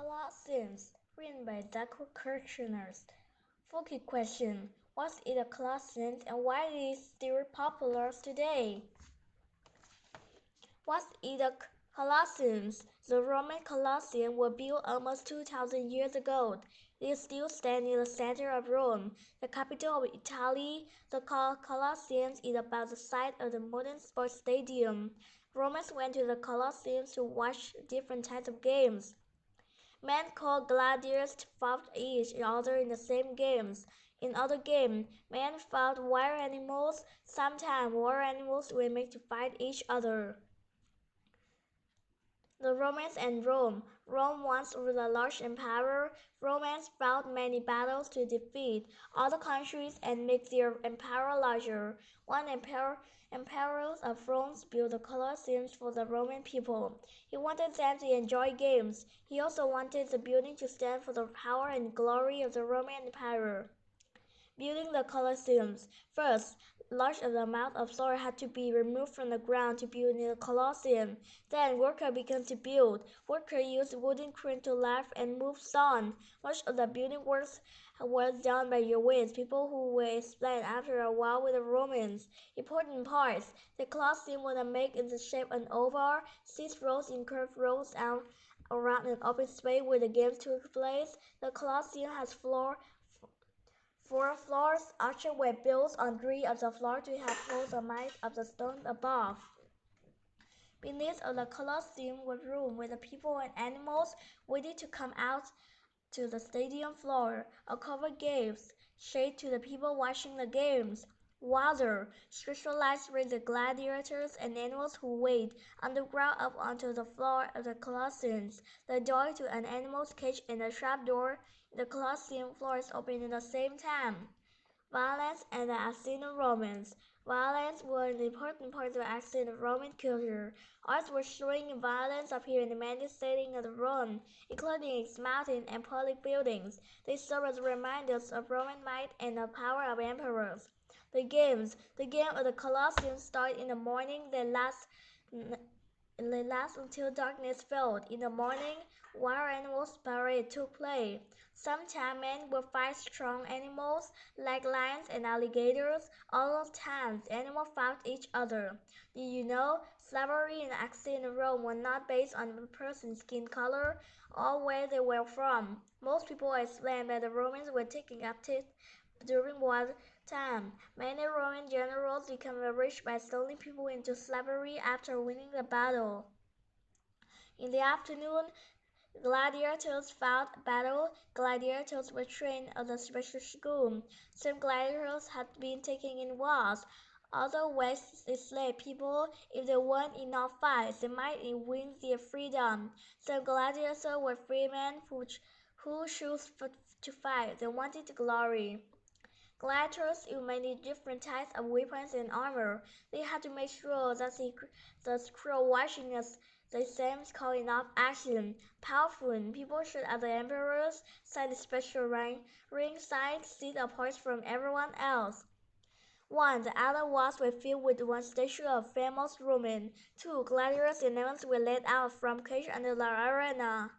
Colosseums, written by Deco Kirchner's. Focus question: what is a Colosseum and why it is still popular today? What is a Colosseum? The Roman Colosseum was built almost 2,000 years ago. It still stands in the center of Rome, the capital of Italy. The Colosseum is about the size of the modern sports stadium. Romans went to the Colosseum to watch different types of games. Men called gladiators fought each other in the same games. In other games, men fought wild animals. Sometimes wild animals were made to fight each other. The Romans and Rome. Rome once was a large empire. Romans fought many battles to defeat other countries and make their empire larger. One emperor of Rome built the Colosseum for the Roman people. He wanted them to enjoy games. He also wanted the building to stand for the power and glory of the Roman Empire. Building the Colosseums. First, large amount of soil had to be removed from the ground to build the Colosseum. Then workers began to build. Workers used wooden cranes to lift and move stone. Much of the building works was done by Romans, people who were enslaved after a while with the Romans. Important parts. The Colosseum was made in the shape of an oval, 6 rows in curved rows out around an open space where the games took place. The Colosseum has 4 floors. Arches were built on 3 of the floors to have floors the height of the stone above. Beneath the Colosseum was room where the people and animals waited to come out to the stadium floor. A cover gave shade to the people watching the games. Water, specialized where the gladiators and animals who wait underground up onto the floor of the Colosseum. The door to an animal's cage and the trapdoor in the Colosseum floor is open at the same time. Violence and the ancient Romans. Violence was an important part of the ancient Roman culture. Arts were showing violence appear in many settings of Rome, including its mountain and public buildings. They serve as reminders of Roman might and the power of emperors. The games. The game of the Colosseum start in the morning. They last until darkness fell. In the morning, wild animals parade took place. Sometimes men would fight strong animals like lions and alligators. Other times, animals fought each other. Did you know slavery in ancient Rome was not based on a person's skin color or where they were from? Most people enslaved by the Romans were taken captive during wartime. Many Roman generals became rich by selling people into slavery after winning the battle. In the afternoon, gladiators fought battle. Gladiators were trained at a special school. Some gladiators had been taken in wars. Other were enslaved people. If they won enough fights, they might win their freedom. Some gladiators were free men who chose to fight. They wanted glory. Gladiators used many different types of weapons and armor. They had to make sure that the crowd watching us the same call enough action. Powerful people should at the emperors signed special ring signs sit apart from everyone else. 1. The outer walls were filled with one statue of famous Roman. 2. Gladiators and animals were let out from cage under the arena.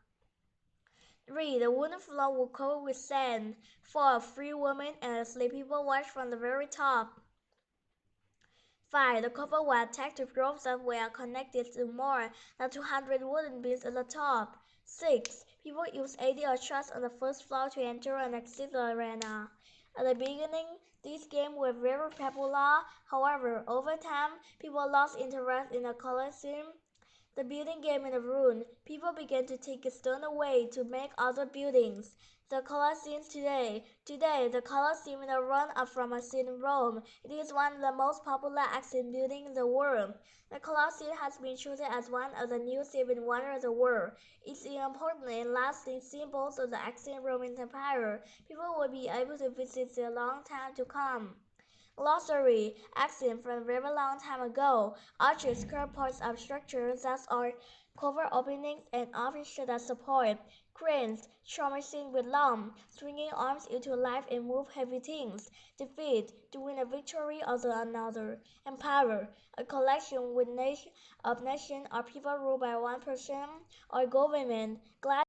3. The wooden floor was covered with sand. 4. Free women and enslaved people watched from the very top. 5. The couple were attached to ropes that were connected to more than 200 wooden beams at the top. 6. People used 80 or trucks on the first floor to enter and exit the arena. At the beginning, these games were very popular. However, over time, people lost interest in the Colosseum. The building game in the ruin. People began to take stone away to make other buildings. The Colosseum today. Today, the Colosseum is a run-up from ancient Rome. It is one of the most popular ancient buildings in the world. The Colosseum has been chosen as one of the new 7 wonders of the world. It's an important and lasting symbol of the ancient Roman Empire. People will be able to visit it a long time to come. Glossary. Accent from a very long time ago. Arches curve parts of structures that are cover openings and often serve as support. Cranes, strong machines with long, swinging arms used to lift and move heavy things. Defeat, to win a victory over another. Empire, a collection of nations or people ruled by one person or government. Glad